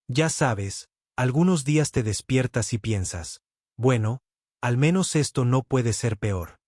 Ya sabes, algunos días te despiertas y piensas, bueno, al menos esto no puede ser peor.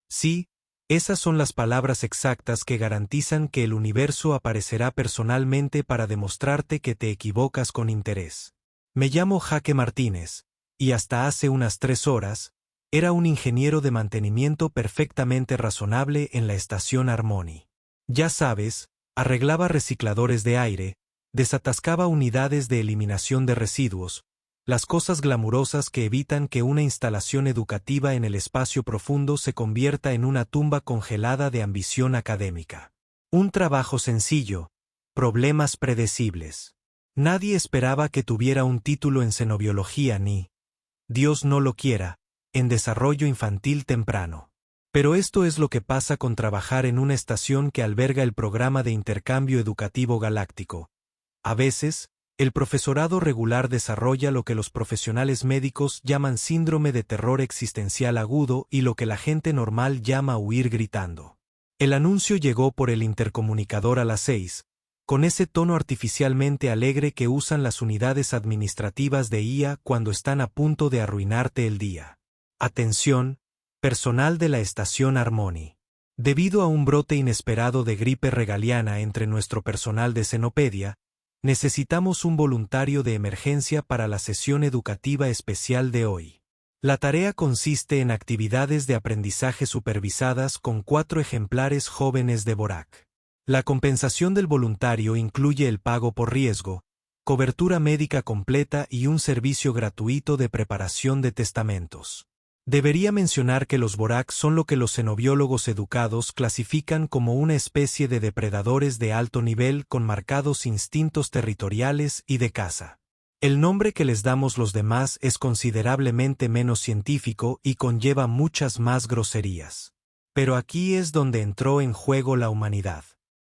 Sí, esas son las palabras exactas que garantizan que el universo aparecerá personalmente para demostrarte que te equivocas con interés. Me llamo Jaque Martínez, y hasta hace unas 3 horas, era un ingeniero de mantenimiento perfectamente razonable en la estación Harmony. Ya sabes, arreglaba recicladores de aire, desatascaba unidades de eliminación de residuos, las cosas glamurosas que evitan que una instalación educativa en el espacio profundo se convierta en una tumba congelada de ambición académica. Un trabajo sencillo, problemas predecibles. Nadie esperaba que tuviera un título en xenobiología ni, Dios no lo quiera, en desarrollo infantil temprano. Pero esto es lo que pasa con trabajar en una estación que alberga el programa de intercambio educativo galáctico. A veces, el profesorado regular desarrolla lo que los profesionales médicos llaman síndrome de terror existencial agudo y lo que la gente normal llama huir gritando. El anuncio llegó por el intercomunicador a las 6, con ese tono artificialmente alegre que usan las unidades administrativas de IA cuando están a punto de arruinarte el día. Atención, personal de la estación Harmony. Debido a un brote inesperado de gripe regaliana entre nuestro personal de Xenopedia, necesitamos un voluntario de emergencia para la sesión educativa especial de hoy. La tarea consiste en actividades de aprendizaje supervisadas con 4 ejemplares jóvenes de Borak. La compensación del voluntario incluye el pago por riesgo, cobertura médica completa y un servicio gratuito de preparación de testamentos. Debería mencionar que los Borak son lo que los xenobiólogos educados clasifican como una especie de depredadores de alto nivel con marcados instintos territoriales y de caza. El nombre que les damos los demás es considerablemente menos científico y conlleva muchas más groserías. Pero aquí es donde entró en juego la humanidad.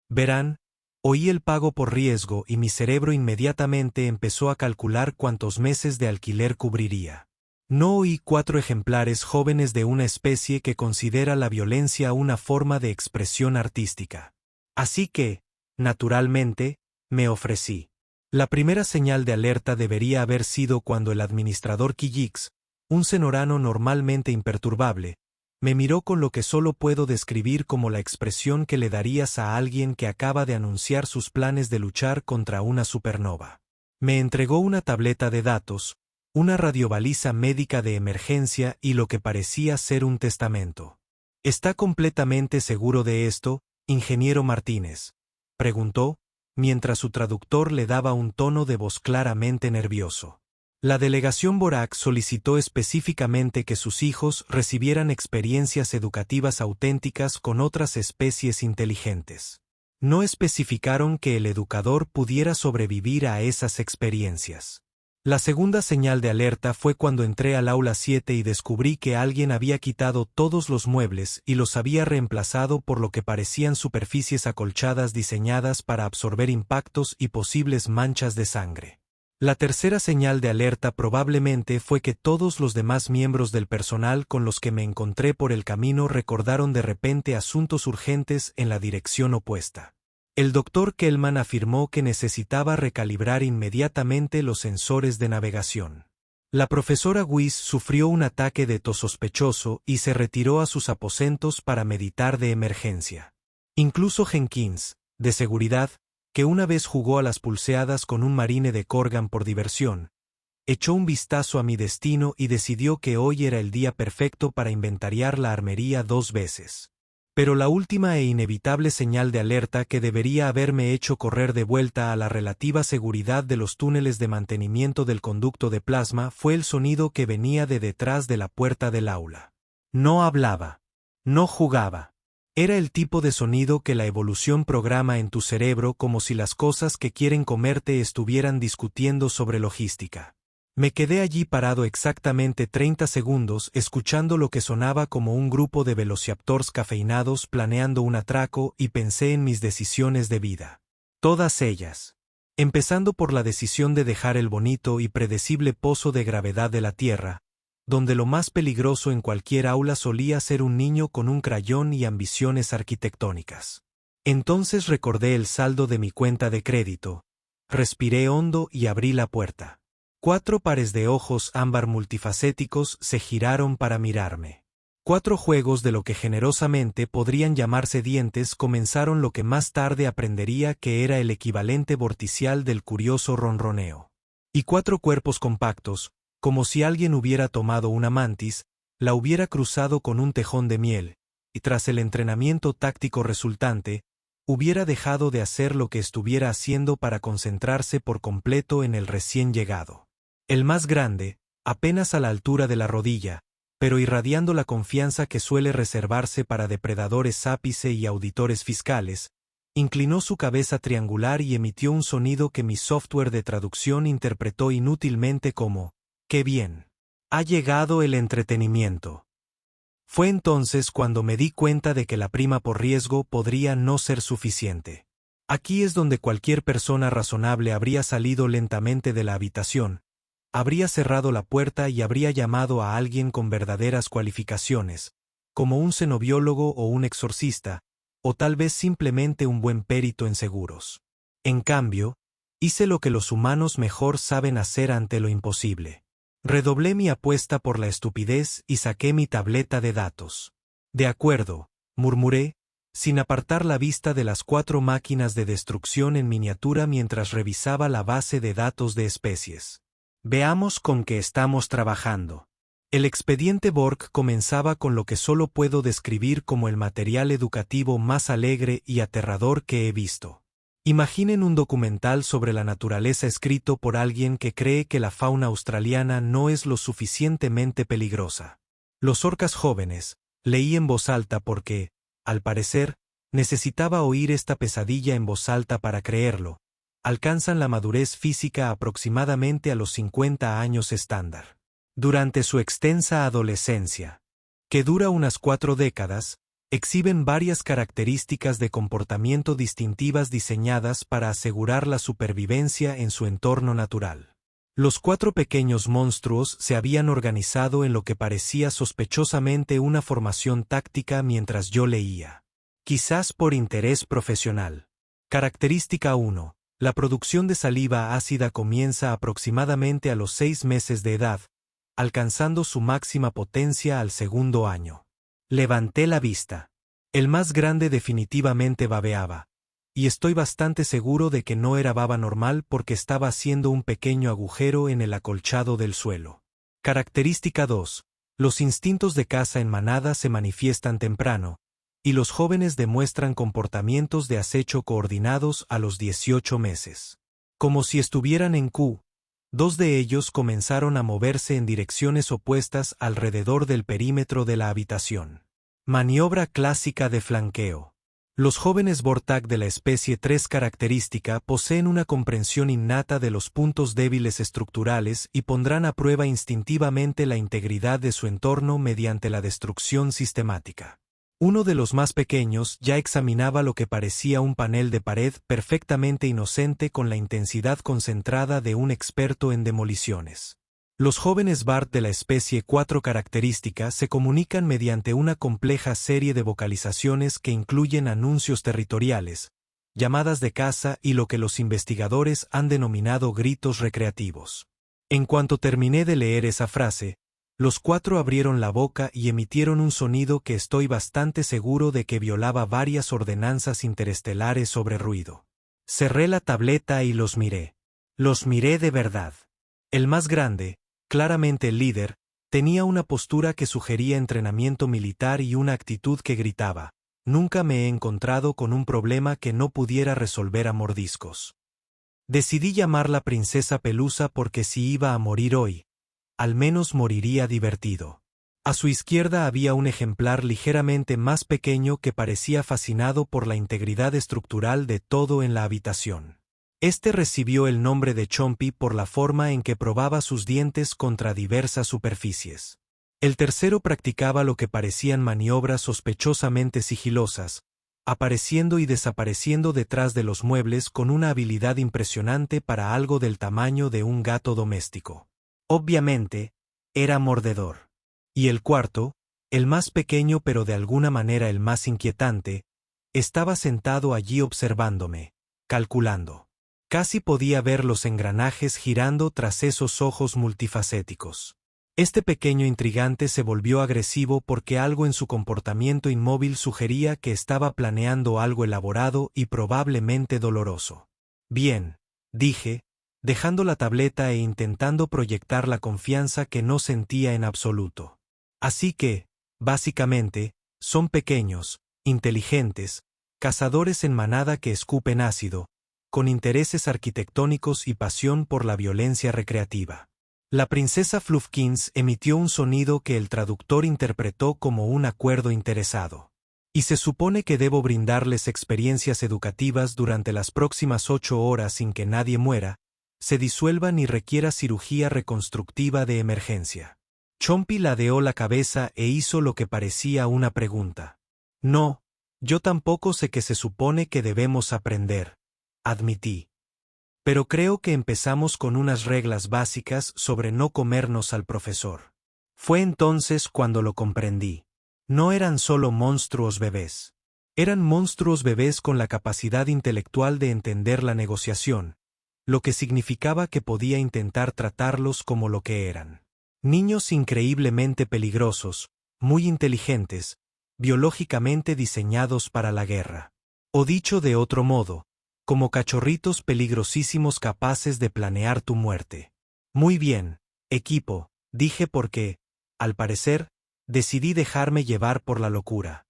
Verán, oí el pago por riesgo y mi cerebro inmediatamente empezó a calcular cuántos meses de alquiler cubriría. No oí 4 ejemplares jóvenes de una especie que considera la violencia una forma de expresión artística. Así que, naturalmente, me ofrecí. La primera señal de alerta debería haber sido cuando el administrador Kijix, un xenorano normalmente imperturbable, me miró con lo que solo puedo describir como la expresión que le darías a alguien que acaba de anunciar sus planes de luchar contra una supernova. Me entregó una tableta de datos, una radiobaliza médica de emergencia y lo que parecía ser un testamento. ¿Está completamente seguro de esto, ingeniero Martínez?, preguntó, mientras su traductor le daba un tono de voz claramente nervioso. La delegación Borak solicitó específicamente que sus hijos recibieran experiencias educativas auténticas con otras especies inteligentes. No especificaron que el educador pudiera sobrevivir a esas experiencias. La segunda señal de alerta fue cuando entré al aula 7 y descubrí que alguien había quitado todos los muebles y los había reemplazado por lo que parecían superficies acolchadas diseñadas para absorber impactos y posibles manchas de sangre. La tercera señal de alerta probablemente fue que todos los demás miembros del personal con los que me encontré por el camino recordaron de repente asuntos urgentes en la dirección opuesta. El Dr. Kellman afirmó que necesitaba recalibrar inmediatamente los sensores de navegación. La profesora Weiss sufrió un ataque de tos sospechoso y se retiró a sus aposentos para meditar de emergencia. Incluso Jenkins, de seguridad, que una vez jugó a las pulseadas con un marine de Corgan por diversión, echó un vistazo a mi destino y decidió que hoy era el día perfecto para inventariar la armería 2 veces. Pero la última e inevitable señal de alerta que debería haberme hecho correr de vuelta a la relativa seguridad de los túneles de mantenimiento del conducto de plasma fue el sonido que venía de detrás de la puerta del aula. No hablaba. No jugaba. Era el tipo de sonido que la evolución programa en tu cerebro como si las cosas que quieren comerte estuvieran discutiendo sobre logística. Me quedé allí parado exactamente 30 segundos escuchando lo que sonaba como un grupo de velociraptors cafeinados planeando un atraco y pensé en mis decisiones de vida. Todas ellas. Empezando por la decisión de dejar el bonito y predecible pozo de gravedad de la Tierra, donde lo más peligroso en cualquier aula solía ser un niño con un crayón y ambiciones arquitectónicas. Entonces recordé el saldo de mi cuenta de crédito, Respiré hondo y abrí la puerta. 4 pares de ojos ámbar multifacéticos se giraron para mirarme. 4 juegos de lo que generosamente podrían llamarse dientes comenzaron lo que más tarde aprendería que era el equivalente vorticial del curioso ronroneo. Y 4 cuerpos compactos, como si alguien hubiera tomado una mantis, la hubiera cruzado con un tejón de miel, y tras el entrenamiento táctico resultante, hubiera dejado de hacer lo que estuviera haciendo para concentrarse por completo en el recién llegado. El más grande, apenas a la altura de la rodilla, pero irradiando la confianza que suele reservarse para depredadores ápice y auditores fiscales, inclinó su cabeza triangular y emitió un sonido que mi software de traducción interpretó inútilmente como, ¡qué bien! Ha llegado el entretenimiento. Fue entonces cuando me di cuenta de que la prima por riesgo podría no ser suficiente. Aquí es donde cualquier persona razonable habría salido lentamente de la habitación, habría cerrado la puerta y habría llamado a alguien con verdaderas cualificaciones, como un cenobiólogo o un exorcista, o tal vez simplemente un buen perito en seguros. En cambio, hice lo que los humanos mejor saben hacer ante lo imposible. Redoblé mi apuesta por la estupidez y saqué mi tableta de datos. De acuerdo, murmuré, sin apartar la vista de las 4 máquinas de destrucción en miniatura mientras revisaba la base de datos de especies. Veamos con qué estamos trabajando. El expediente Borg comenzaba con lo que solo puedo describir como el material educativo más alegre y aterrador que he visto. Imaginen un documental sobre la naturaleza escrito por alguien que cree que la fauna australiana no es lo suficientemente peligrosa. Los orcas jóvenes, leí en voz alta porque, al parecer, necesitaba oír esta pesadilla en voz alta para creerlo, alcanzan la madurez física aproximadamente a los 50 años estándar. Durante su extensa adolescencia, que dura unas 4 décadas, exhiben varias características de comportamiento distintivas diseñadas para asegurar la supervivencia en su entorno natural. Los 4 pequeños monstruos se habían organizado en lo que parecía sospechosamente una formación táctica mientras yo leía. Quizás por interés profesional. Característica 1. La producción de saliva ácida comienza aproximadamente a los 6 meses de edad, alcanzando su máxima potencia al segundo año. Levanté la vista. El más grande definitivamente babeaba, y estoy bastante seguro de que no era baba normal porque estaba haciendo un pequeño agujero en el acolchado del suelo. Característica 2. Los instintos de caza en manada se manifiestan temprano, y los jóvenes demuestran comportamientos de acecho coordinados a los 18 meses. Como si estuvieran en Q, 2 de ellos comenzaron a moverse en direcciones opuestas alrededor del perímetro de la habitación. Maniobra clásica de flanqueo. Los jóvenes Vortag de la especie 3 característica poseen una comprensión innata de los puntos débiles estructurales y pondrán a prueba instintivamente la integridad de su entorno mediante la destrucción sistemática. Uno de los más pequeños ya examinaba lo que parecía un panel de pared perfectamente inocente con la intensidad concentrada de un experto en demoliciones. Los jóvenes Bart de la especie 4 característica se comunican mediante una compleja serie de vocalizaciones que incluyen anuncios territoriales, llamadas de caza y lo que los investigadores han denominado gritos recreativos. En cuanto terminé de leer esa frase, los 4 abrieron la boca y emitieron un sonido que estoy bastante seguro de que violaba varias ordenanzas interestelares sobre ruido. Cerré la tableta y los miré. Los miré de verdad. El más grande, claramente el líder, tenía una postura que sugería entrenamiento militar y una actitud que gritaba: «Nunca me he encontrado con un problema que no pudiera resolver a mordiscos». Decidí llamarla Princesa Pelusa porque si iba a morir hoy, al menos moriría divertido. A su izquierda había un ejemplar ligeramente más pequeño que parecía fascinado por la integridad estructural de todo en la habitación. Este recibió el nombre de Chompy por la forma en que probaba sus dientes contra diversas superficies. El tercero practicaba lo que parecían maniobras sospechosamente sigilosas, apareciendo y desapareciendo detrás de los muebles con una habilidad impresionante para algo del tamaño de un gato doméstico. Obviamente, era mordedor. Y el cuarto, el más pequeño pero de alguna manera el más inquietante, estaba sentado allí observándome, calculando. Casi podía ver los engranajes girando tras esos ojos multifacéticos. Este pequeño intrigante se volvió agresivo porque algo en su comportamiento inmóvil sugería que estaba planeando algo elaborado y probablemente doloroso. Bien, dije, dejando la tableta e intentando proyectar la confianza que no sentía en absoluto. Así que, básicamente, son pequeños, inteligentes, cazadores en manada que escupen ácido, con intereses arquitectónicos y pasión por la violencia recreativa. La princesa Fluffkins emitió un sonido que el traductor interpretó como un acuerdo interesado. Y se supone que debo brindarles experiencias educativas durante las próximas 8 horas sin que nadie muera, se disuelva ni requiera cirugía reconstructiva de emergencia. Chompy ladeó la cabeza e hizo lo que parecía una pregunta. No, yo tampoco sé qué se supone que debemos aprender, admití. Pero creo que empezamos con unas reglas básicas sobre no comernos al profesor. Fue entonces cuando lo comprendí. No eran solo monstruos bebés. Eran monstruos bebés con la capacidad intelectual de entender la negociación, lo que significaba que podía intentar tratarlos como lo que eran. Niños increíblemente peligrosos, muy inteligentes, biológicamente diseñados para la guerra. O dicho de otro modo, como cachorritos peligrosísimos capaces de planear tu muerte. Muy bien, equipo, dije porque, al parecer, decidí dejarme llevar por la locura.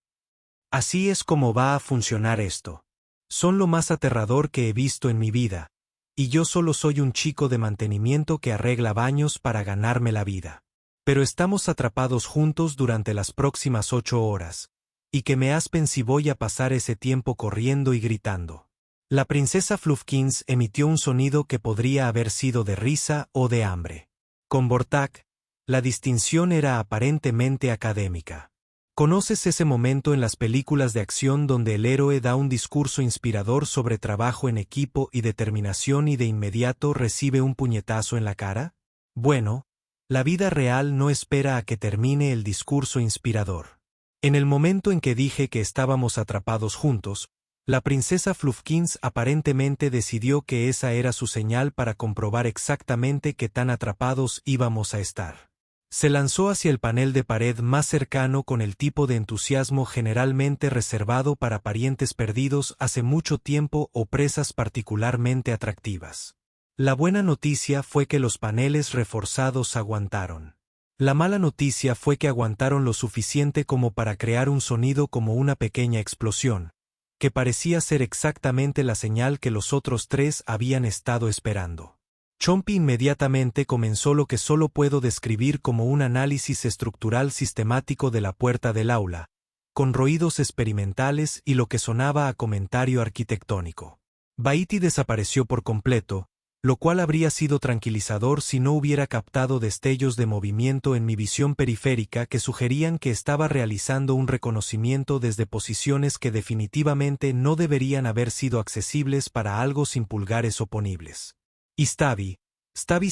Así es como va a funcionar esto. Son lo más aterrador que he visto en mi vida, y yo solo soy un chico de mantenimiento que arregla baños para ganarme la vida. Pero estamos atrapados juntos durante las próximas 8 horas, y que me aspen si voy a pasar ese tiempo corriendo y gritando. La princesa Fluffkins emitió un sonido que podría haber sido de risa o de hambre. Con Vortak, la distinción era aparentemente académica. ¿Conoces ese momento en las películas de acción donde el héroe da un discurso inspirador sobre trabajo en equipo y determinación y de inmediato recibe un puñetazo en la cara? Bueno, la vida real no espera a que termine el discurso inspirador. En el momento en que dije que estábamos atrapados juntos, la princesa Fluffkins aparentemente decidió que esa era su señal para comprobar exactamente qué tan atrapados íbamos a estar. Se lanzó hacia el panel de pared más cercano con el tipo de entusiasmo generalmente reservado para parientes perdidos hace mucho tiempo o presas particularmente atractivas. La buena noticia fue que los paneles reforzados aguantaron. La mala noticia fue que aguantaron lo suficiente como para crear un sonido como una pequeña explosión, que parecía ser exactamente la señal que los otros 3 habían estado esperando. Chompy inmediatamente comenzó lo que solo puedo describir como un análisis estructural sistemático de la puerta del aula, con ruidos experimentales y lo que sonaba a comentario arquitectónico. Baiti desapareció por completo, lo cual habría sido tranquilizador si no hubiera captado destellos de movimiento en mi visión periférica que sugerían que estaba realizando un reconocimiento desde posiciones que definitivamente no deberían haber sido accesibles para algo sin pulgares oponibles. Y Stabby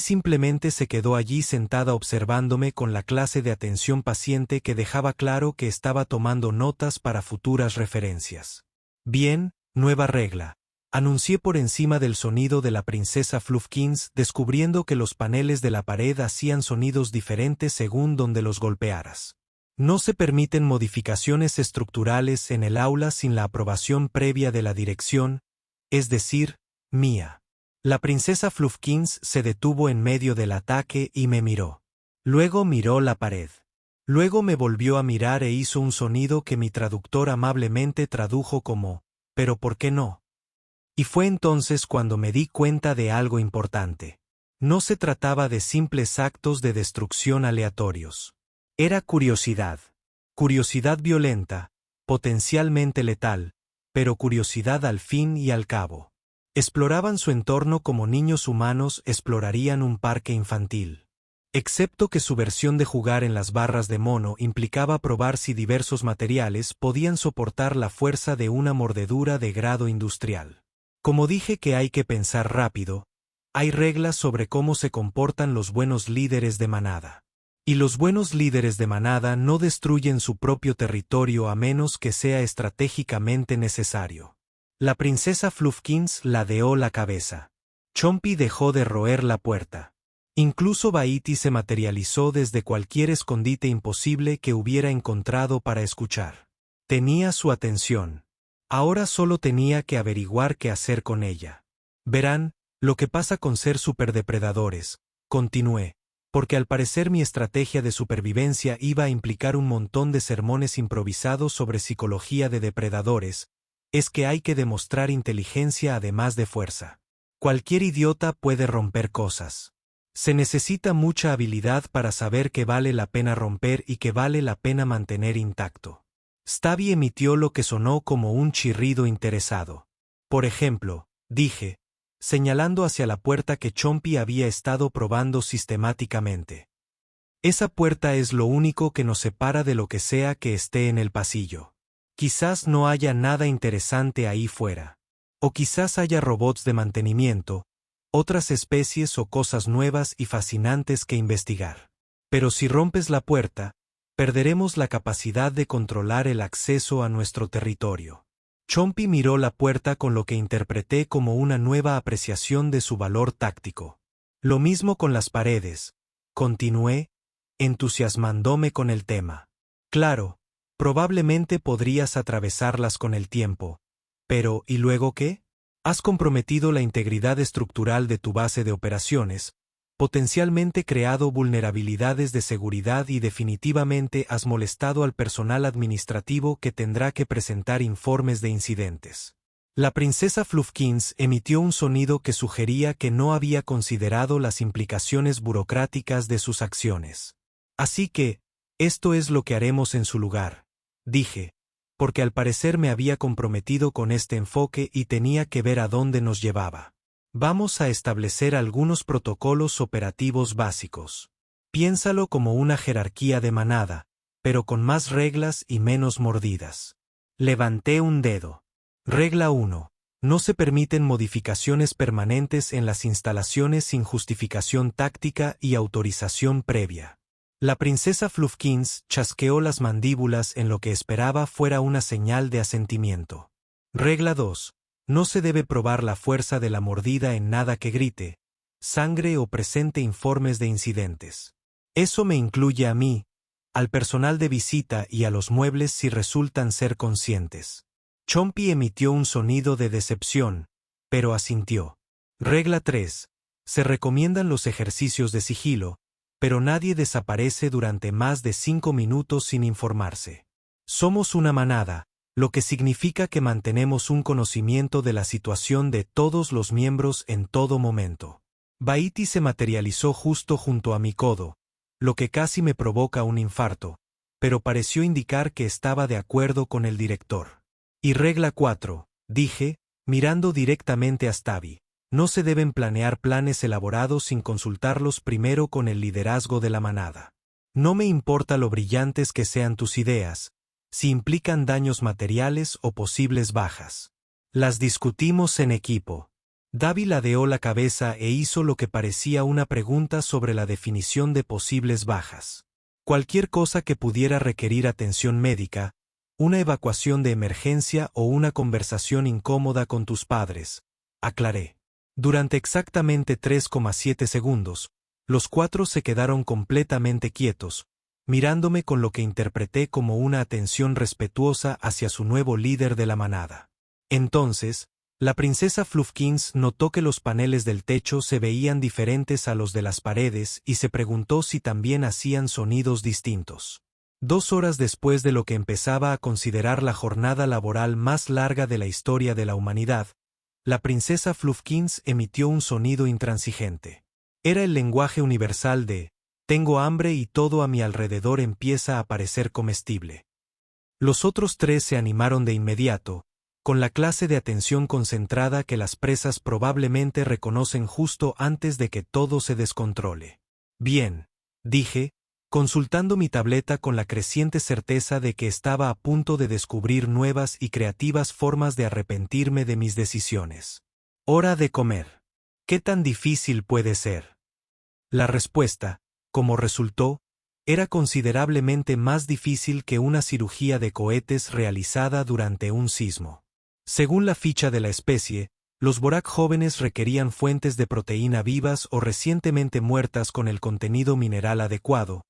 simplemente se quedó allí sentada observándome con la clase de atención paciente que dejaba claro que estaba tomando notas para futuras referencias. Bien, nueva regla. Anuncié por encima del sonido de la princesa Fluffkins, descubriendo que los paneles de la pared hacían sonidos diferentes según donde los golpearas. No se permiten modificaciones estructurales en el aula sin la aprobación previa de la dirección, es decir, mía. La princesa Fluffkins se detuvo en medio del ataque y me miró. Luego miró la pared. Luego me volvió a mirar e hizo un sonido que mi traductor amablemente tradujo como, ¿pero por qué no? Y fue entonces cuando me di cuenta de algo importante. No se trataba de simples actos de destrucción aleatorios. Era curiosidad. Curiosidad violenta, potencialmente letal, pero curiosidad al fin y al cabo. Exploraban su entorno como niños humanos explorarían un parque infantil. Excepto que su versión de jugar en las barras de mono implicaba probar si diversos materiales podían soportar la fuerza de una mordedura de grado industrial. Como dije que hay que pensar rápido, hay reglas sobre cómo se comportan los buenos líderes de manada. Y los buenos líderes de manada no destruyen su propio territorio a menos que sea estratégicamente necesario. La princesa Fluffkins ladeó la cabeza. Chompy dejó de roer la puerta. Incluso Bahiti se materializó desde cualquier escondite imposible que hubiera encontrado para escuchar. Tenía su atención. Ahora solo tenía que averiguar qué hacer con ella. Verán, lo que pasa con ser superdepredadores, continué, porque al parecer mi estrategia de supervivencia iba a implicar un montón de sermones improvisados sobre psicología de depredadores, es que hay que demostrar inteligencia además de fuerza. Cualquier idiota puede romper cosas. Se necesita mucha habilidad para saber que vale la pena romper y que vale la pena mantener intacto. Stabby emitió lo que sonó como un chirrido interesado. Por ejemplo, dije, señalando hacia la puerta que Chompy había estado probando sistemáticamente. Esa puerta es lo único que nos separa de lo que sea que esté en el pasillo. Quizás no haya nada interesante ahí fuera. O quizás haya robots de mantenimiento, otras especies o cosas nuevas y fascinantes que investigar. Pero si rompes la puerta, perderemos la capacidad de controlar el acceso a nuestro territorio. Chompy miró la puerta con lo que interpreté como una nueva apreciación de su valor táctico. Lo mismo con las paredes, continué, entusiasmándome con el tema. Claro, probablemente podrías atravesarlas con el tiempo, pero ¿y luego qué? Has comprometido la integridad estructural de tu base de operaciones, potencialmente creado vulnerabilidades de seguridad y definitivamente has molestado al personal administrativo que tendrá que presentar informes de incidentes. La princesa Fluffkins emitió un sonido que sugería que no había considerado las implicaciones burocráticas de sus acciones. Así que, esto es lo que haremos en su lugar, dije, porque al parecer me había comprometido con este enfoque y tenía que ver a dónde nos llevaba. Vamos a establecer algunos protocolos operativos básicos. Piénsalo como una jerarquía de manada, pero con más reglas y menos mordidas. Levanté un dedo. Regla 1. No se permiten modificaciones permanentes en las instalaciones sin justificación táctica y autorización previa. La princesa Fluffkins chasqueó las mandíbulas en lo que esperaba fuera una señal de asentimiento. Regla 2. No se debe probar la fuerza de la mordida en nada que grite, sangre o presente informes de incidentes. Eso me incluye a mí, al personal de visita y a los muebles si resultan ser conscientes. Chompy emitió un sonido de decepción, pero asintió. Regla 3. Se recomiendan los ejercicios de sigilo, pero nadie desaparece durante más de 5 minutos sin informarse. Somos una manada, lo que significa que mantenemos un conocimiento de la situación de todos los miembros en todo momento. Bahiti se materializó justo junto a mi codo, lo que casi me provoca un infarto, pero pareció indicar que estaba de acuerdo con el director. Y regla 4, dije, mirando directamente a Stabby, no se deben planear planes elaborados sin consultarlos primero con el liderazgo de la manada. No me importa lo brillantes que sean tus ideas, si implican daños materiales o posibles bajas. Las discutimos en equipo. Davy ladeó la cabeza e hizo lo que parecía una pregunta sobre la definición de posibles bajas. Cualquier cosa que pudiera requerir atención médica, una evacuación de emergencia o una conversación incómoda con tus padres, aclaré. Durante exactamente 3,7 segundos, los 4 se quedaron completamente quietos, mirándome con lo que interpreté como una atención respetuosa hacia su nuevo líder de la manada. Entonces, la princesa Fluffkins notó que los paneles del techo se veían diferentes a los de las paredes y se preguntó si también hacían sonidos distintos. 2 horas después de lo que empezaba a considerar la jornada laboral más larga de la historia de la humanidad, la princesa Fluffkins emitió un sonido intransigente. Era el lenguaje universal de tengo hambre y todo a mi alrededor empieza a parecer comestible. Los otros 3 se animaron de inmediato, con la clase de atención concentrada que las presas probablemente reconocen justo antes de que todo se descontrole. Bien, dije, consultando mi tableta con la creciente certeza de que estaba a punto de descubrir nuevas y creativas formas de arrepentirme de mis decisiones. Hora de comer. ¿Qué tan difícil puede ser? La respuesta, como resultó, era considerablemente más difícil que una cirugía de cohetes realizada durante un sismo. Según la ficha de la especie, Los Borak jóvenes requerían fuentes de proteína vivas o recientemente muertas con el contenido mineral adecuado,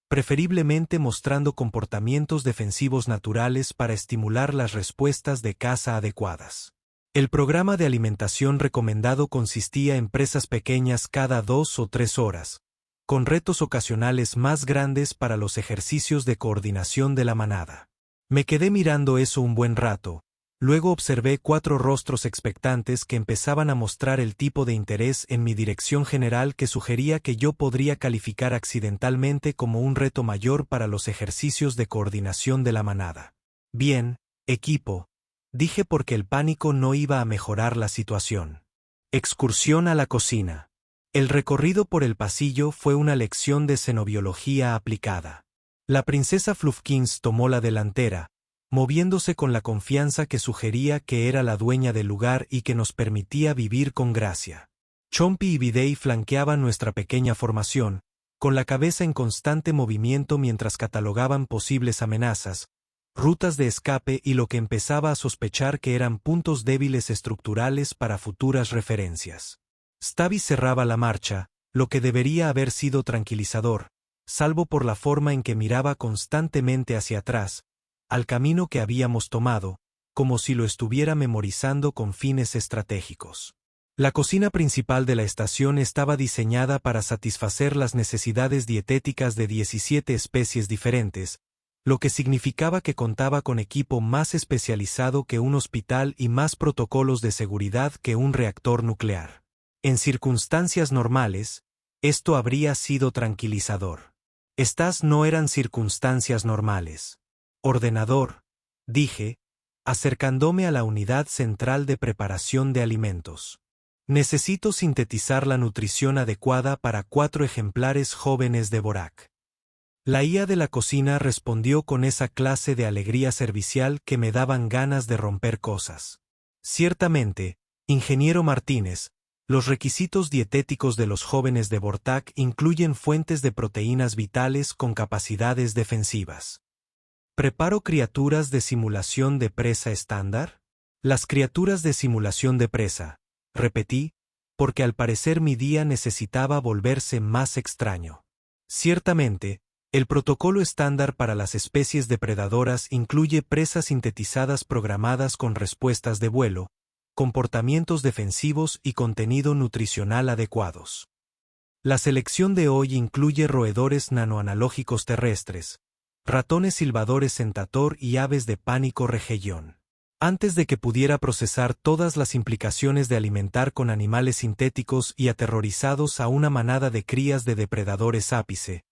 preferiblemente mostrando comportamientos defensivos naturales para estimular las respuestas de caza adecuadas. El programa de alimentación recomendado consistía en presas pequeñas cada 2 o 3 horas, con retos ocasionales más grandes para los ejercicios de coordinación de la manada. Me quedé mirando eso un buen rato. Luego observé 4 rostros expectantes que empezaban a mostrar el tipo de interés en mi dirección general que sugería que yo podría calificar accidentalmente como un reto mayor para los ejercicios de coordinación de la manada. Bien, equipo, dije porque el pánico no iba a mejorar la situación. Excursión a la cocina. El recorrido por el pasillo fue una lección de xenobiología aplicada. La princesa Fluffkins tomó la delantera, moviéndose con la confianza que sugería que era la dueña del lugar y que nos permitía vivir con gracia. Chompy y Bidei flanqueaban nuestra pequeña formación, con la cabeza en constante movimiento mientras catalogaban posibles amenazas, rutas de escape y lo que empezaba a sospechar que eran puntos débiles estructurales para futuras referencias. Stabby cerraba la marcha, lo que debería haber sido tranquilizador, salvo por la forma en que miraba constantemente hacia atrás, al camino que habíamos tomado, como si lo estuviera memorizando con fines estratégicos. La cocina principal de la estación estaba diseñada para satisfacer las necesidades dietéticas de 17 especies diferentes, lo que significaba que contaba con equipo más especializado que un hospital y más protocolos de seguridad que un reactor nuclear. En circunstancias normales, esto habría sido tranquilizador. Estas no eran circunstancias normales. Ordenador, dije, acercándome a la unidad central de preparación de alimentos. Necesito sintetizar la nutrición adecuada para 4 ejemplares jóvenes de Borak. La IA de la cocina respondió con esa clase de alegría servicial que me daban ganas de romper cosas. Ciertamente, ingeniero Martínez, los requisitos dietéticos de los jóvenes de Bortak incluyen fuentes de proteínas vitales con capacidades defensivas. ¿Preparo criaturas de simulación de presa estándar? Las criaturas de simulación de presa, repetí, porque al parecer mi día necesitaba volverse más extraño. Ciertamente, el protocolo estándar para las especies depredadoras incluye presas sintetizadas programadas con respuestas de vuelo, comportamientos defensivos y contenido nutricional adecuados. La selección de hoy incluye roedores nanoanalógicos terrestres, ratones silbadores Centator y aves de pánico Regellón. Antes de que pudiera procesar todas las implicaciones de alimentar con animales sintéticos y aterrorizados a una manada de crías de depredadores ápice,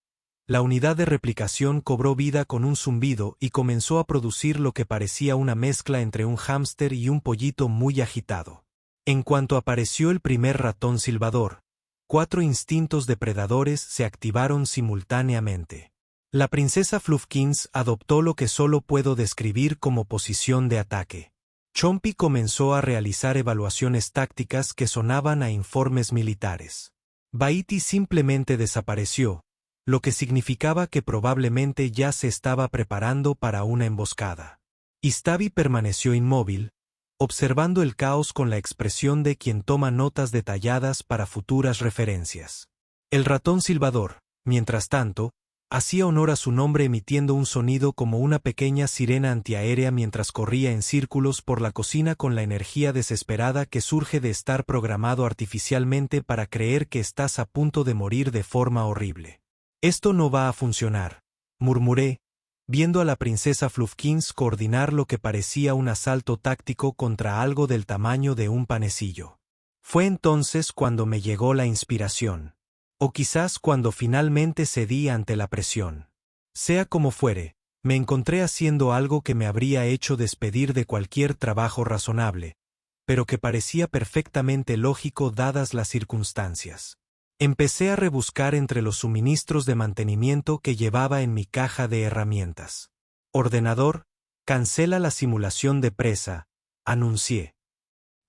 la unidad de replicación cobró vida con un zumbido y comenzó a producir lo que parecía una mezcla entre un hámster y un pollito muy agitado. En cuanto apareció el primer ratón silbador, 4 instintos depredadores se activaron simultáneamente. La princesa Fluffkins adoptó lo que solo puedo describir como posición de ataque. Chompy comenzó a realizar evaluaciones tácticas que sonaban a informes militares. Baiti simplemente desapareció, lo que significaba que probablemente ya se estaba preparando para una emboscada. Stabby permaneció inmóvil, observando el caos con la expresión de quien toma notas detalladas para futuras referencias. El ratón silbador, mientras tanto, hacía honor a su nombre emitiendo un sonido como una pequeña sirena antiaérea mientras corría en círculos por la cocina con la energía desesperada que surge de estar programado artificialmente para creer que estás a punto de morir de forma horrible. Esto no va a funcionar, murmuré, viendo a la princesa Fluffkins coordinar lo que parecía un asalto táctico contra algo del tamaño de un panecillo. Fue entonces cuando me llegó la inspiración. O quizás cuando finalmente cedí ante la presión. Sea como fuere, me encontré haciendo algo que me habría hecho despedir de cualquier trabajo razonable, pero que parecía perfectamente lógico dadas las circunstancias. Empecé a rebuscar entre los suministros de mantenimiento que llevaba en mi caja de herramientas. Ordenador, cancela la simulación de presa, anuncié.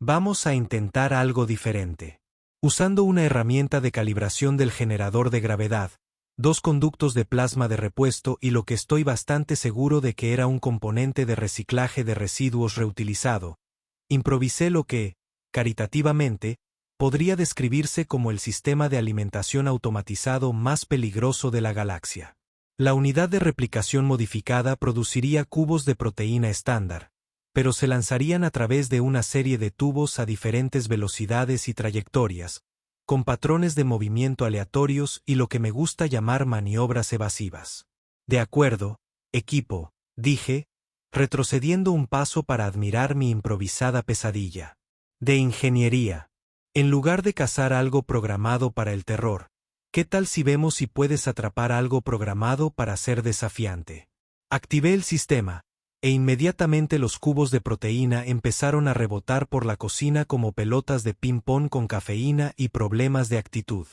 Vamos a intentar algo diferente. Usando una herramienta de calibración del generador de gravedad, 2 conductos de plasma de repuesto y lo que estoy bastante seguro de que era un componente de reciclaje de residuos reutilizado, improvisé lo que, caritativamente, podría describirse como el sistema de alimentación automatizado más peligroso de la galaxia. La unidad de replicación modificada produciría cubos de proteína estándar, pero se lanzarían a través de una serie de tubos a diferentes velocidades y trayectorias, con patrones de movimiento aleatorios y lo que me gusta llamar maniobras evasivas. De acuerdo, equipo, dije, retrocediendo un paso para admirar mi improvisada pesadilla. De ingeniería. En lugar de cazar algo programado para el terror, ¿qué tal si vemos si puedes atrapar algo programado para ser desafiante? Activé el sistema, e inmediatamente los cubos de proteína empezaron a rebotar por la cocina como pelotas de ping-pong con cafeína y problemas de actitud.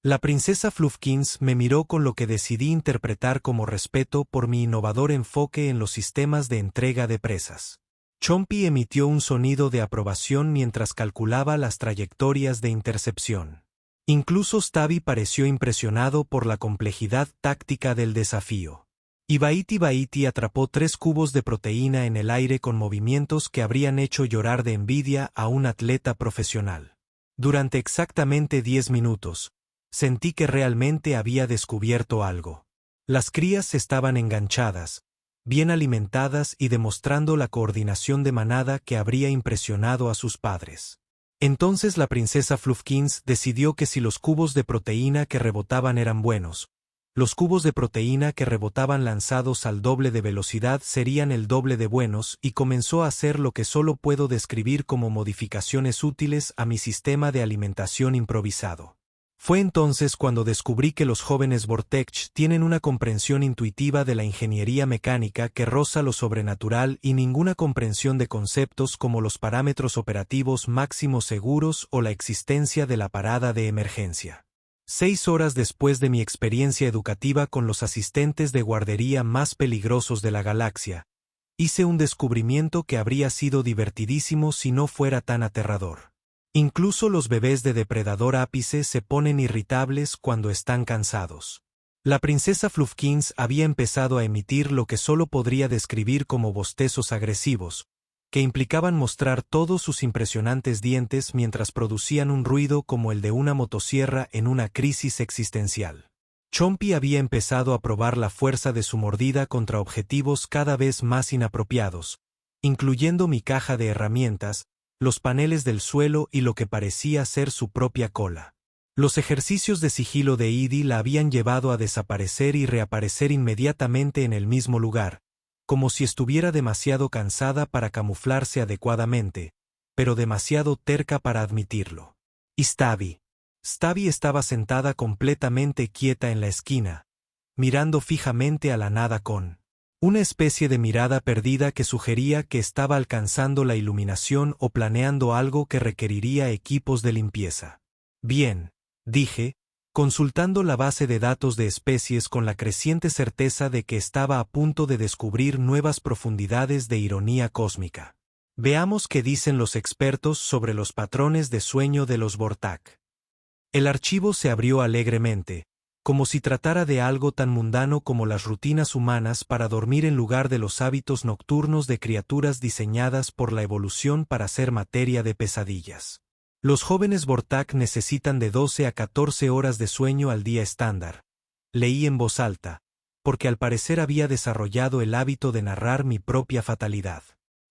La princesa Fluffkins me miró con lo que decidí interpretar como respeto por mi innovador enfoque en los sistemas de entrega de presas. Chompy emitió un sonido de aprobación mientras calculaba las trayectorias de intercepción. Incluso Stabby pareció impresionado por la complejidad táctica del desafío. Y Baiti atrapó 3 cubos de proteína en el aire con movimientos que habrían hecho llorar de envidia a un atleta profesional. Durante exactamente 10 minutos, sentí que realmente había descubierto algo. Las crías estaban enganchadas, bien alimentadas y demostrando la coordinación de manada que habría impresionado a sus padres. Entonces la princesa Fluffkins decidió que si los cubos de proteína que rebotaban eran buenos, los cubos de proteína que rebotaban lanzados al doble de velocidad serían el doble de buenos y comenzó a hacer lo que solo puedo describir como modificaciones útiles a mi sistema de alimentación improvisado. Fue entonces cuando descubrí que los jóvenes Vortex tienen una comprensión intuitiva de la ingeniería mecánica que roza lo sobrenatural y ninguna comprensión de conceptos como los parámetros operativos máximos seguros o la existencia de la parada de emergencia. 6 horas después de mi experiencia educativa con los asistentes de guardería más peligrosos de la galaxia, hice un descubrimiento que habría sido divertidísimo si no fuera tan aterrador. Incluso los bebés de depredador ápice se ponen irritables cuando están cansados. La princesa Fluffkins había empezado a emitir lo que solo podría describir como bostezos agresivos, que implicaban mostrar todos sus impresionantes dientes mientras producían un ruido como el de una motosierra en una crisis existencial. Chompy había empezado a probar la fuerza de su mordida contra objetivos cada vez más inapropiados, incluyendo mi caja de herramientas, los paneles del suelo y lo que parecía ser su propia cola. Los ejercicios de sigilo de Edie la habían llevado a desaparecer y reaparecer inmediatamente en el mismo lugar, como si estuviera demasiado cansada para camuflarse adecuadamente, pero demasiado terca para admitirlo. Y Stabby. Stabby estaba sentada completamente quieta en la esquina, mirando fijamente a la nada con una especie de mirada perdida que sugería que estaba alcanzando la iluminación o planeando algo que requeriría equipos de limpieza. Bien, dije, consultando la base de datos de especies con la creciente certeza de que estaba a punto de descubrir nuevas profundidades de ironía cósmica. Veamos qué dicen los expertos sobre los patrones de sueño de los Vortak. El archivo se abrió alegremente, como si tratara de algo tan mundano como las rutinas humanas para dormir en lugar de los hábitos nocturnos de criaturas diseñadas por la evolución para ser materia de pesadillas. Los jóvenes Vortak necesitan de 12 a 14 horas de sueño al día estándar. Leí en voz alta, porque al parecer había desarrollado el hábito de narrar mi propia fatalidad.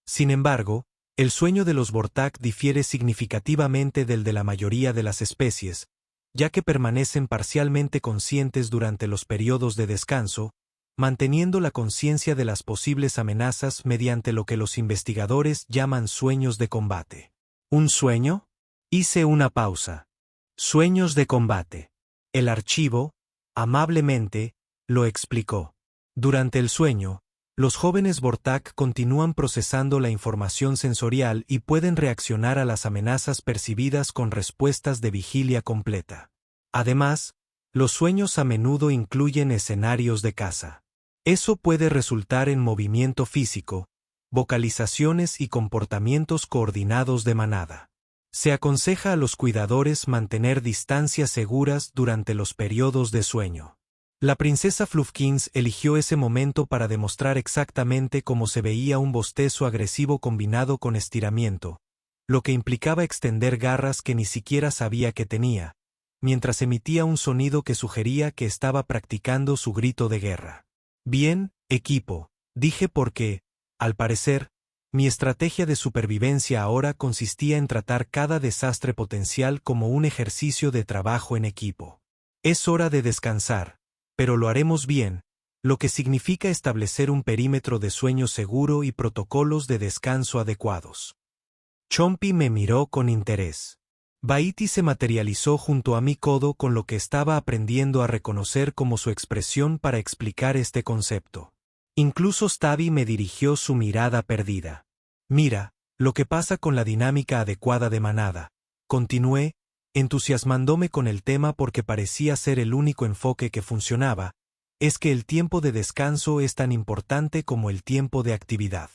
Sin embargo, el sueño de los Vortak difiere significativamente del de la mayoría de las especies, ya que permanecen parcialmente conscientes durante los periodos de descanso, manteniendo la conciencia de las posibles amenazas mediante lo que los investigadores llaman sueños de combate. ¿Un sueño? Hice una pausa. Sueños de combate. El archivo, amablemente, lo explicó. Durante el sueño, los jóvenes Vortak continúan procesando la información sensorial y pueden reaccionar a las amenazas percibidas con respuestas de vigilia completa. Además, los sueños a menudo incluyen escenarios de caza. Eso puede resultar en movimiento físico, vocalizaciones y comportamientos coordinados de manada. Se aconseja a los cuidadores mantener distancias seguras durante los periodos de sueño. La princesa Fluffkins eligió ese momento para demostrar exactamente cómo se veía un bostezo agresivo combinado con estiramiento, lo que implicaba extender garras que ni siquiera sabía que tenía, mientras emitía un sonido que sugería que estaba practicando su grito de guerra. Bien, equipo, dije porque, al parecer, mi estrategia de supervivencia ahora consistía en tratar cada desastre potencial como un ejercicio de trabajo en equipo. Es hora de descansar, pero lo haremos bien, lo que significa establecer un perímetro de sueño seguro y protocolos de descanso adecuados. Chompy me miró con interés. Baiti se materializó junto a mi codo con lo que estaba aprendiendo a reconocer como su expresión para explicar este concepto. Incluso Stabby me dirigió su mirada perdida. Mira, lo que pasa con la dinámica adecuada de manada, continué, entusiasmándome con el tema porque parecía ser el único enfoque que funcionaba, es que el tiempo de descanso es tan importante como el tiempo de actividad.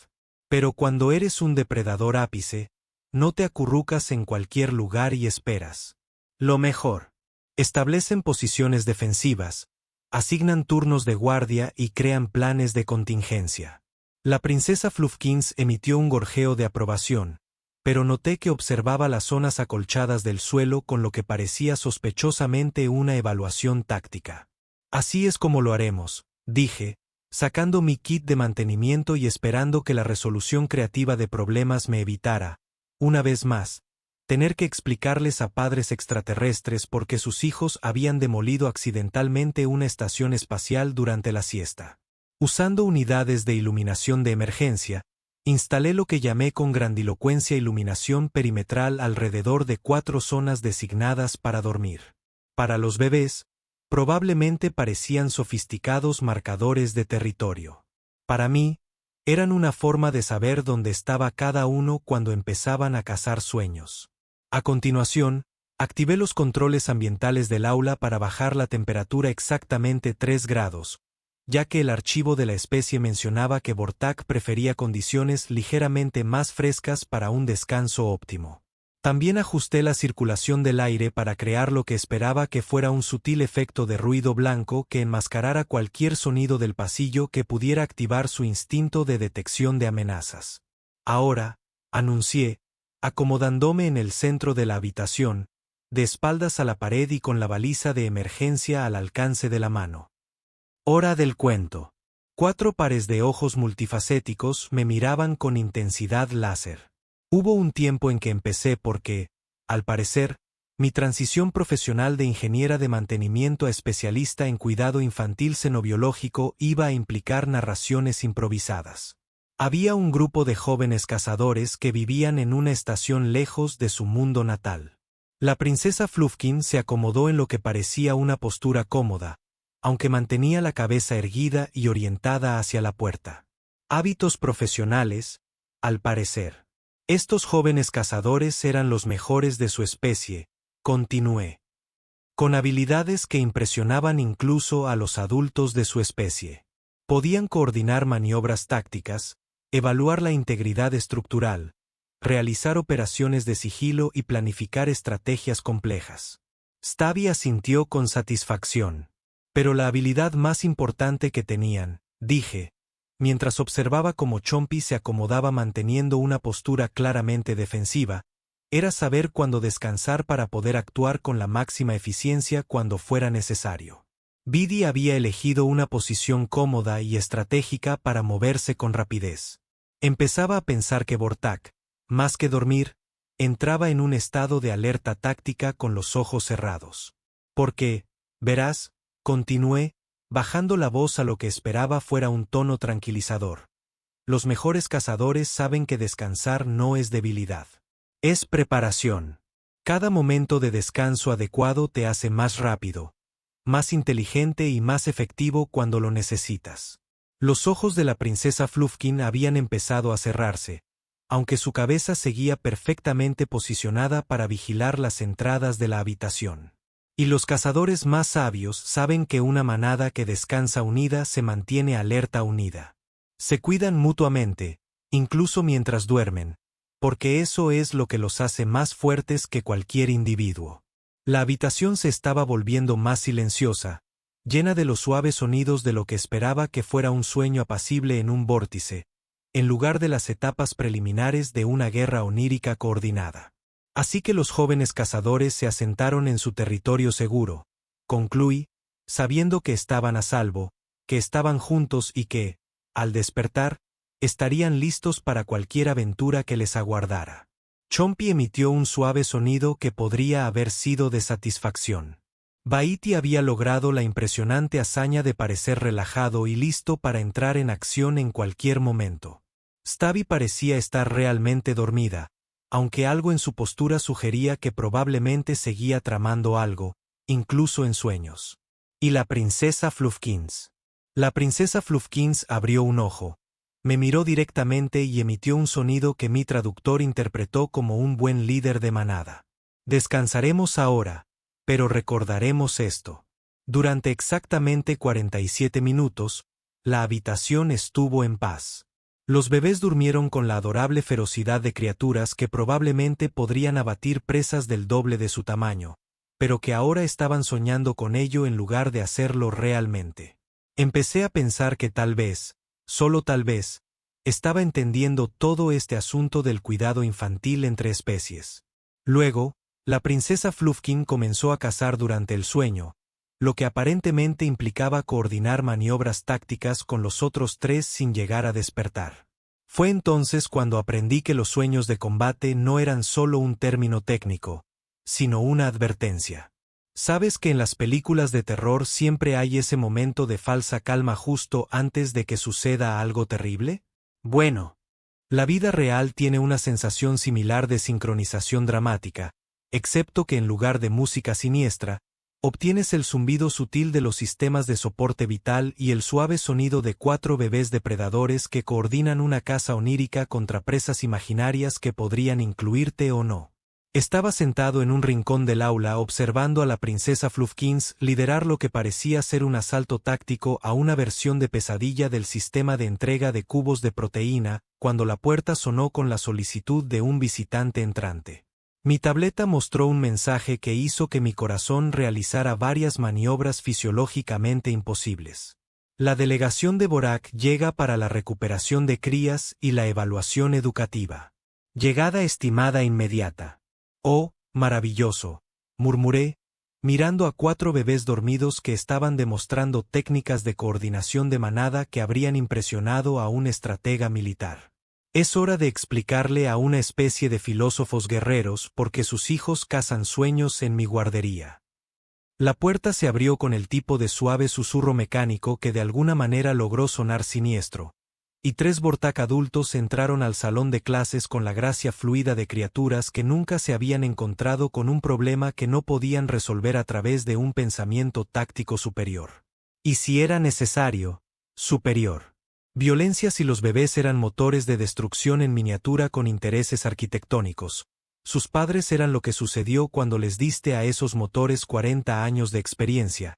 Pero cuando eres un depredador ápice, no te acurrucas en cualquier lugar y esperas. Lo mejor. Establecen posiciones defensivas, asignan turnos de guardia y crean planes de contingencia. La princesa Fluffkins emitió un gorjeo de aprobación, pero noté que observaba las zonas acolchadas del suelo con lo que parecía sospechosamente una evaluación táctica. Así es como lo haremos, dije, sacando mi kit de mantenimiento y esperando que la resolución creativa de problemas me evitara, una vez más, tener que explicarles a padres extraterrestres por qué sus hijos habían demolido accidentalmente una estación espacial durante la siesta. Usando unidades de iluminación de emergencia, instalé lo que llamé con grandilocuencia iluminación perimetral alrededor de 4 zonas designadas para dormir. Para los bebés, probablemente parecían sofisticados marcadores de territorio. Para mí, eran una forma de saber dónde estaba cada uno cuando empezaban a cazar sueños. A continuación, activé los controles ambientales del aula para bajar la temperatura exactamente 3 grados, ya que el archivo de la especie mencionaba que Vortak prefería condiciones ligeramente más frescas para un descanso óptimo. También ajusté la circulación del aire para crear lo que esperaba que fuera un sutil efecto de ruido blanco que enmascarara cualquier sonido del pasillo que pudiera activar su instinto de detección de amenazas. Ahora, anuncié, acomodándome en el centro de la habitación, de espaldas a la pared y con la baliza de emergencia al alcance de la mano. Hora del cuento. 4 pares de ojos multifacéticos me miraban con intensidad láser. Hubo un tiempo en que empecé porque, al parecer, mi transición profesional de ingeniera de mantenimiento a especialista en cuidado infantil xenobiológico iba a implicar narraciones improvisadas. Había un grupo de jóvenes cazadores que vivían en una estación lejos de su mundo natal. La princesa Fluffkin se acomodó en lo que parecía una postura cómoda, aunque mantenía la cabeza erguida y orientada hacia la puerta. Hábitos profesionales, al parecer. Estos jóvenes cazadores eran los mejores de su especie, continué. Con habilidades que impresionaban incluso a los adultos de su especie. Podían coordinar maniobras tácticas, evaluar la integridad estructural, realizar operaciones de sigilo y planificar estrategias complejas. Stabby asintió con satisfacción. Pero la habilidad más importante que tenían, dije, mientras observaba cómo Chompy se acomodaba manteniendo una postura claramente defensiva, era saber cuándo descansar para poder actuar con la máxima eficiencia cuando fuera necesario. Bidi había elegido una posición cómoda y estratégica para moverse con rapidez. Empezaba a pensar que Vortak, más que dormir, entraba en un estado de alerta táctica con los ojos cerrados. Porque, verás, continué, bajando la voz a lo que esperaba fuera un tono tranquilizador. Los mejores cazadores saben que descansar no es debilidad. Es preparación. Cada momento de descanso adecuado te hace más rápido, más inteligente y más efectivo cuando lo necesitas. Los ojos de la princesa Fluffkin habían empezado a cerrarse, aunque su cabeza seguía perfectamente posicionada para vigilar las entradas de la habitación. Y los cazadores más sabios saben que una manada que descansa unida se mantiene alerta unida. Se cuidan mutuamente, incluso mientras duermen, porque eso es lo que los hace más fuertes que cualquier individuo. La habitación se estaba volviendo más silenciosa, llena de los suaves sonidos de lo que esperaba que fuera un sueño apacible en un vórtice, en lugar de las etapas preliminares de una guerra onírica coordinada. Así que los jóvenes cazadores se asentaron en su territorio seguro, concluí, sabiendo que estaban a salvo, que estaban juntos y que, al despertar, estarían listos para cualquier aventura que les aguardara. Chompy emitió un suave sonido que podría haber sido de satisfacción. Bahiti había logrado la impresionante hazaña de parecer relajado y listo para entrar en acción en cualquier momento. Stabby parecía estar realmente dormida, aunque algo en su postura sugería que probablemente seguía tramando algo, incluso en sueños. Y la princesa Fluffkins. La princesa Fluffkins abrió un ojo, me miró directamente y emitió un sonido que mi traductor interpretó como un buen líder de manada. Descansaremos ahora, pero recordaremos esto. Durante exactamente 47 minutos, la habitación estuvo en paz. Los bebés durmieron con la adorable ferocidad de criaturas que probablemente podrían abatir presas del doble de su tamaño, pero que ahora estaban soñando con ello en lugar de hacerlo realmente. Empecé a pensar que tal vez, solo tal vez, estaba entendiendo todo este asunto del cuidado infantil entre especies. Luego, la princesa Fluffkin comenzó a cazar durante el sueño, lo que aparentemente implicaba coordinar maniobras tácticas con los otros tres sin llegar a despertar. Fue entonces cuando aprendí que los sueños de combate no eran solo un término técnico, sino una advertencia. ¿Sabes que en las películas de terror siempre hay ese momento de falsa calma justo antes de que suceda algo terrible? Bueno, la vida real tiene una sensación similar de sincronización dramática, excepto que en lugar de música siniestra, obtienes el zumbido sutil de los sistemas de soporte vital y el suave sonido de 4 bebés depredadores que coordinan una caza onírica contra presas imaginarias que podrían incluirte o no. Estaba sentado en un rincón del aula observando a la princesa Fluffkins liderar lo que parecía ser un asalto táctico a una versión de pesadilla del sistema de entrega de cubos de proteína, cuando la puerta sonó con la solicitud de un visitante entrante. Mi tableta mostró un mensaje que hizo que mi corazón realizara varias maniobras fisiológicamente imposibles. La delegación de Borak llega para la recuperación de crías y la evaluación educativa. Llegada estimada inmediata. Oh, maravilloso, murmuré, mirando a 4 bebés dormidos que estaban demostrando técnicas de coordinación de manada que habrían impresionado a un estratega militar. Es hora de explicarle a una especie de filósofos guerreros por qué sus hijos cazan sueños en mi guardería. La puerta se abrió con el tipo de suave susurro mecánico que de alguna manera logró sonar siniestro, y 3 Vortak adultos entraron al salón de clases con la gracia fluida de criaturas que nunca se habían encontrado con un problema que no podían resolver a través de un pensamiento táctico superior. Y si era necesario, superior. Violencia si los bebés eran motores de destrucción en miniatura con intereses arquitectónicos. Sus padres eran lo que sucedió cuando les diste a esos motores 40 años de experiencia,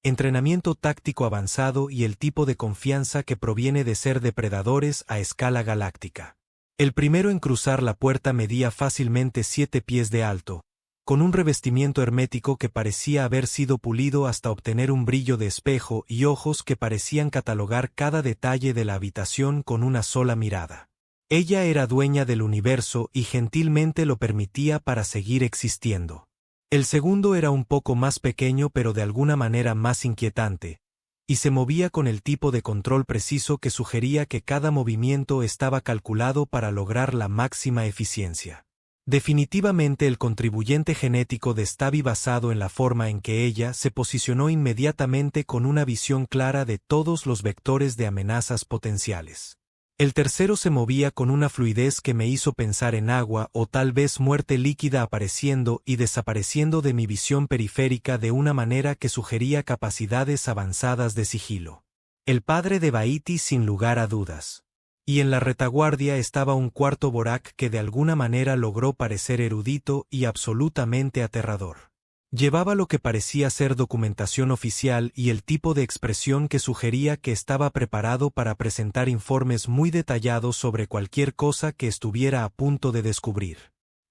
entrenamiento táctico avanzado y el tipo de confianza que proviene de ser depredadores a escala galáctica. El primero en cruzar la puerta medía fácilmente 7 pies de alto, con un revestimiento hermético que parecía haber sido pulido hasta obtener un brillo de espejo y ojos que parecían catalogar cada detalle de la habitación con una sola mirada. Ella era dueña del universo y gentilmente lo permitía para seguir existiendo. El segundo era un poco más pequeño pero de alguna manera más inquietante, y se movía con el tipo de control preciso que sugería que cada movimiento estaba calculado para lograr la máxima eficiencia. Definitivamente el contribuyente genético de Stabby basado en la forma en que ella se posicionó inmediatamente con una visión clara de todos los vectores de amenazas potenciales. El tercero se movía con una fluidez que me hizo pensar en agua o tal vez muerte líquida apareciendo y desapareciendo de mi visión periférica de una manera que sugería capacidades avanzadas de sigilo. El padre de Bahiti sin lugar a dudas. Y en la retaguardia estaba un 4º Borak que de alguna manera logró parecer erudito y absolutamente aterrador. Llevaba lo que parecía ser documentación oficial y el tipo de expresión que sugería que estaba preparado para presentar informes muy detallados sobre cualquier cosa que estuviera a punto de descubrir.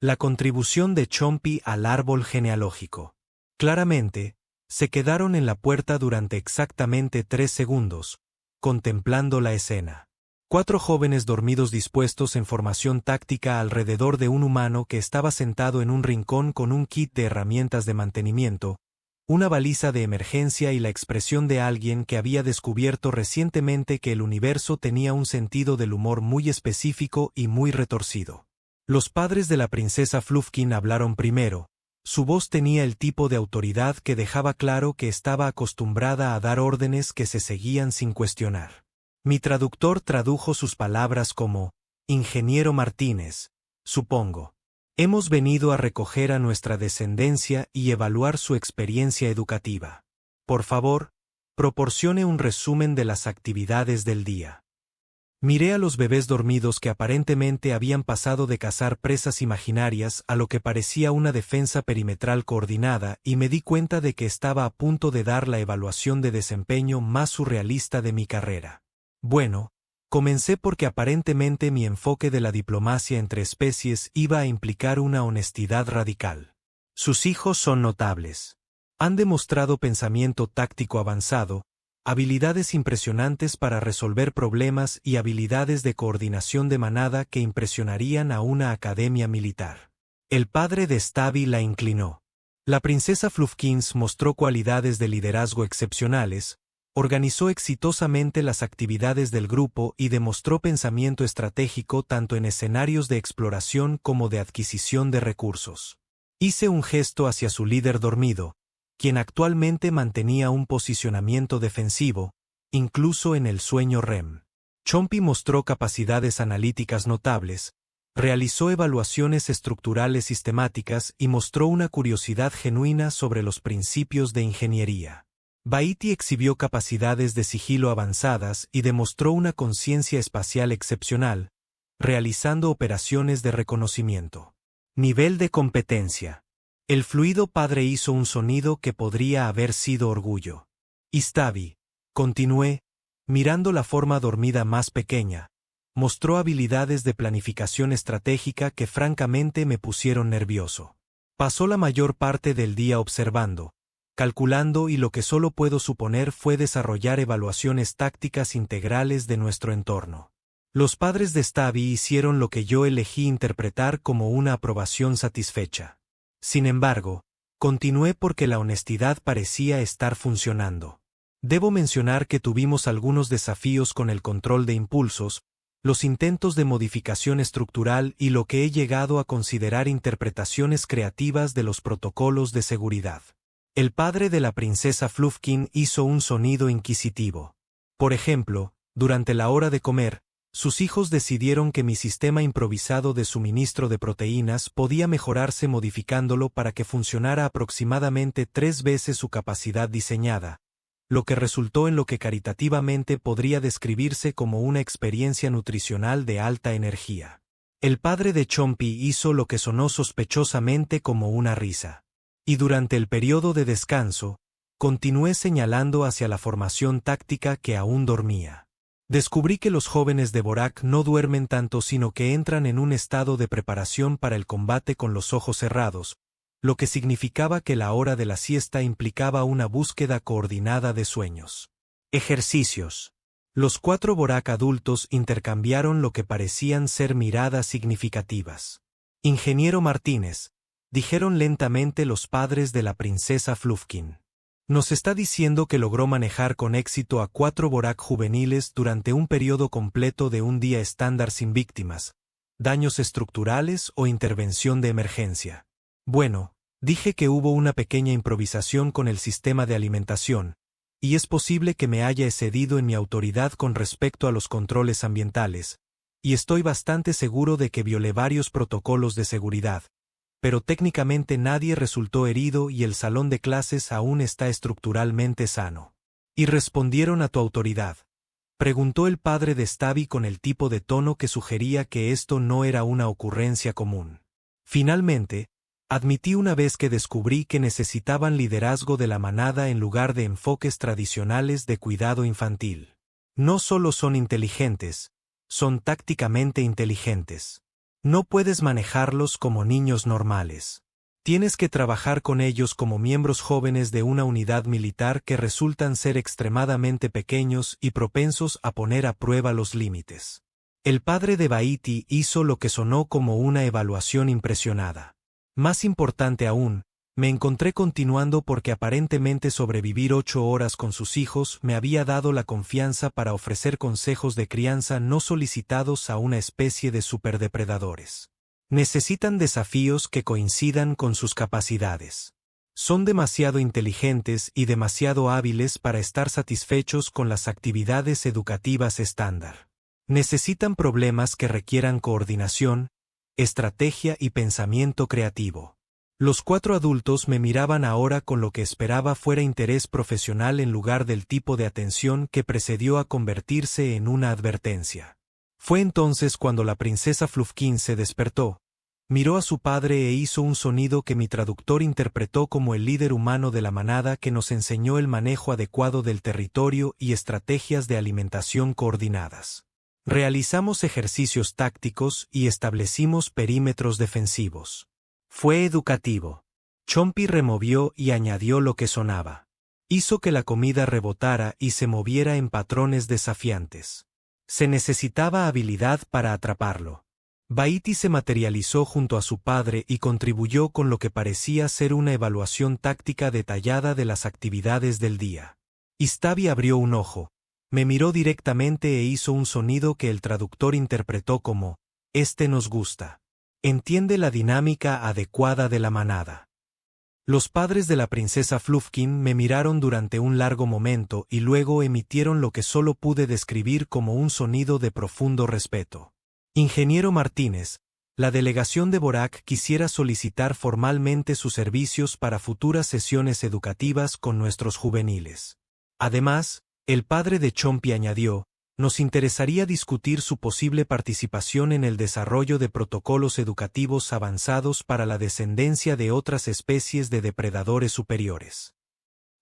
La contribución de Chompy al árbol genealógico. Claramente, se quedaron en la puerta durante exactamente 3 segundos, contemplando la escena. 4 jóvenes dormidos dispuestos en formación táctica alrededor de un humano que estaba sentado en un rincón con un kit de herramientas de mantenimiento, una baliza de emergencia y la expresión de alguien que había descubierto recientemente que el universo tenía un sentido del humor muy específico y muy retorcido. Los padres de la princesa Flufkin hablaron primero. Su voz tenía el tipo de autoridad que dejaba claro que estaba acostumbrada a dar órdenes que se seguían sin cuestionar. Mi traductor tradujo sus palabras como, Ingeniero Martínez, supongo. Hemos venido a recoger a nuestra descendencia y evaluar su experiencia educativa. Por favor, proporcione un resumen de las actividades del día. Miré a los bebés dormidos que aparentemente habían pasado de cazar presas imaginarias a lo que parecía una defensa perimetral coordinada y me di cuenta de que estaba a punto de dar la evaluación de desempeño más surrealista de mi carrera. Bueno, comencé porque aparentemente mi enfoque de la diplomacia entre especies iba a implicar una honestidad radical. Sus hijos son notables. Han demostrado pensamiento táctico avanzado, habilidades impresionantes para resolver problemas y habilidades de coordinación de manada que impresionarían a una academia militar. El padre de Stavi la inclinó. La princesa Flufkins mostró cualidades de liderazgo excepcionales, organizó exitosamente las actividades del grupo y demostró pensamiento estratégico tanto en escenarios de exploración como de adquisición de recursos. Hice un gesto hacia su líder dormido, quien actualmente mantenía un posicionamiento defensivo, incluso en el sueño REM. Chompy mostró capacidades analíticas notables, realizó evaluaciones estructurales sistemáticas y mostró una curiosidad genuina sobre los principios de ingeniería. Baiti exhibió capacidades de sigilo avanzadas y demostró una conciencia espacial excepcional, realizando operaciones de reconocimiento. Nivel de competencia. El fluido padre hizo un sonido que podría haber sido orgullo. Istavi, continué, mirando la forma dormida más pequeña, mostró habilidades de planificación estratégica que francamente me pusieron nervioso. Pasó la mayor parte del día observando, calculando y lo que solo puedo suponer fue desarrollar evaluaciones tácticas integrales de nuestro entorno. Los padres de Stavi hicieron lo que yo elegí interpretar como una aprobación satisfecha. Sin embargo, continué porque la honestidad parecía estar funcionando. Debo mencionar que tuvimos algunos desafíos con el control de impulsos, los intentos de modificación estructural y lo que he llegado a considerar interpretaciones creativas de los protocolos de seguridad. El padre de la princesa Flufkin hizo un sonido inquisitivo. Por ejemplo, durante la hora de comer, sus hijos decidieron que mi sistema improvisado de suministro de proteínas podía mejorarse modificándolo para que funcionara aproximadamente 3 veces su capacidad diseñada, lo que resultó en lo que caritativamente podría describirse como una experiencia nutricional de alta energía. El padre de Chompy hizo lo que sonó sospechosamente como una risa. Y durante el periodo de descanso, continué señalando hacia la formación táctica que aún dormía. Descubrí que los jóvenes de Borak no duermen tanto sino que entran en un estado de preparación para el combate con los ojos cerrados, lo que significaba que la hora de la siesta implicaba una búsqueda coordinada de sueños. Ejercicios. Los 4 Borak adultos intercambiaron lo que parecían ser miradas significativas. Ingeniero Martínez, dijeron lentamente los padres de la princesa Flufkin. Nos está diciendo que logró manejar con éxito a 4 Borak juveniles durante un periodo completo de un día estándar sin víctimas, daños estructurales o intervención de emergencia. Bueno, dije que hubo una pequeña improvisación con el sistema de alimentación, y es posible que me haya excedido en mi autoridad con respecto a los controles ambientales, y estoy bastante seguro de que violé varios protocolos de seguridad. Pero técnicamente nadie resultó herido y el salón de clases aún está estructuralmente sano. ¿Y respondieron a tu autoridad?, preguntó el padre de Stavi con el tipo de tono que sugería que esto no era una ocurrencia común. Finalmente, admití una vez que descubrí que necesitaban liderazgo de la manada en lugar de enfoques tradicionales de cuidado infantil. No solo son inteligentes, son tácticamente inteligentes. No puedes manejarlos como niños normales. Tienes que trabajar con ellos como miembros jóvenes de una unidad militar que resultan ser extremadamente pequeños y propensos a poner a prueba los límites. El padre de Bahiti hizo lo que sonó como una evaluación impresionada. Más importante aún, me encontré continuando porque aparentemente sobrevivir 8 horas con sus hijos me había dado la confianza para ofrecer consejos de crianza no solicitados a una especie de superdepredadores. Necesitan desafíos que coincidan con sus capacidades. Son demasiado inteligentes y demasiado hábiles para estar satisfechos con las actividades educativas estándar. Necesitan problemas que requieran coordinación, estrategia y pensamiento creativo. Los 4 adultos me miraban ahora con lo que esperaba fuera interés profesional en lugar del tipo de atención que precedió a convertirse en una advertencia. Fue entonces cuando la princesa Flufkin se despertó, miró a su padre e hizo un sonido que mi traductor interpretó como el líder humano de la manada que nos enseñó el manejo adecuado del territorio y estrategias de alimentación coordinadas. Realizamos ejercicios tácticos y establecimos perímetros defensivos. Fue educativo. Chompy removió y añadió lo que sonaba. Hizo que la comida rebotara y se moviera en patrones desafiantes. Se necesitaba habilidad para atraparlo. Bahiti se materializó junto a su padre y contribuyó con lo que parecía ser una evaluación táctica detallada de las actividades del día. Istabi abrió un ojo, me miró directamente e hizo un sonido que el traductor interpretó como, «Este nos gusta». Entiende la dinámica adecuada de la manada. Los padres de la princesa Flufkin me miraron durante un largo momento y luego emitieron lo que solo pude describir como un sonido de profundo respeto. Ingeniero Martínez, la delegación de Borak quisiera solicitar formalmente sus servicios para futuras sesiones educativas con nuestros juveniles. Además, el padre de Chompy añadió, nos interesaría discutir su posible participación en el desarrollo de protocolos educativos avanzados para la descendencia de otras especies de depredadores superiores.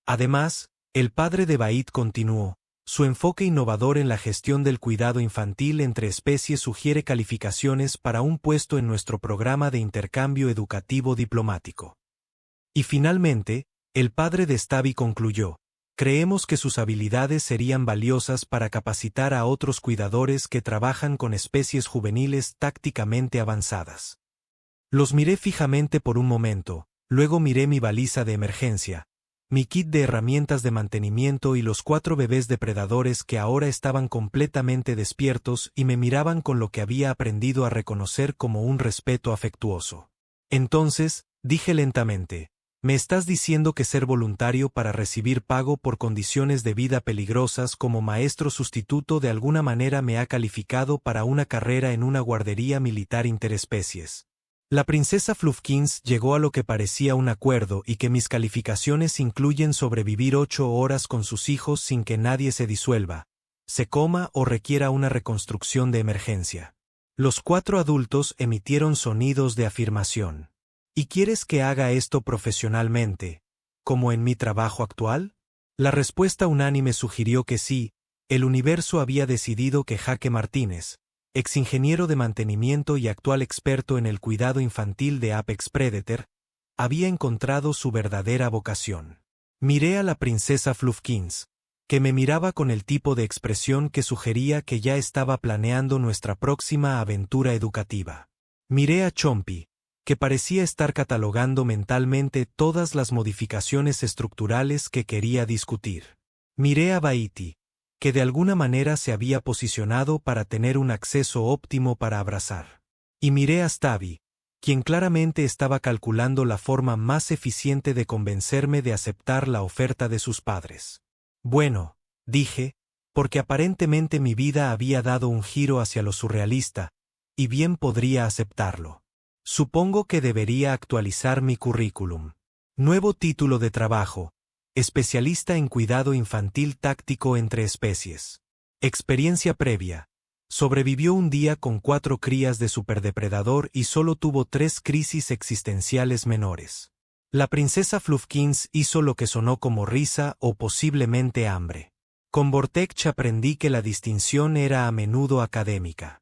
Además, el padre de Bahit continuó, su enfoque innovador en la gestión del cuidado infantil entre especies sugiere calificaciones para un puesto en nuestro programa de intercambio educativo diplomático. Y finalmente, el padre de Stabi concluyó, creemos que sus habilidades serían valiosas para capacitar a otros cuidadores que trabajan con especies juveniles tácticamente avanzadas. Los miré fijamente por un momento, luego miré mi baliza de emergencia, mi kit de herramientas de mantenimiento y los 4 bebés depredadores que ahora estaban completamente despiertos y me miraban con lo que había aprendido a reconocer como un respeto afectuoso. Entonces, dije lentamente, ¿me estás diciendo que ser voluntario para recibir pago por condiciones de vida peligrosas como maestro sustituto de alguna manera me ha calificado para una carrera en una guardería militar interespecies? La princesa Flufkins llegó a lo que parecía un acuerdo y que mis calificaciones incluyen sobrevivir 8 horas con sus hijos sin que nadie se disuelva, se coma o requiera una reconstrucción de emergencia. Los 4 adultos emitieron sonidos de afirmación. ¿Y quieres que haga esto profesionalmente, como en mi trabajo actual? La respuesta unánime sugirió que sí, el universo había decidido que Jaque Martínez, exingeniero de mantenimiento y actual experto en el cuidado infantil de Apex Predator, había encontrado su verdadera vocación. Miré a la princesa Flufkins, que me miraba con el tipo de expresión que sugería que ya estaba planeando nuestra próxima aventura educativa. Miré a Chompy, que parecía estar catalogando mentalmente todas las modificaciones estructurales que quería discutir. Miré a Bahiti, que de alguna manera se había posicionado para tener un acceso óptimo para abrazar. Y miré a Stabi, quien claramente estaba calculando la forma más eficiente de convencerme de aceptar la oferta de sus padres. Bueno, dije, porque aparentemente mi vida había dado un giro hacia lo surrealista, y bien podría aceptarlo. Supongo que debería actualizar mi currículum. Nuevo título de trabajo. Especialista en cuidado infantil táctico entre especies. Experiencia previa. Sobrevivió un día con 4 crías de superdepredador y solo tuvo 3 crisis existenciales menores. La princesa Flufkins hizo lo que sonó como risa o posiblemente hambre. Con Vortex aprendí que la distinción era a menudo académica.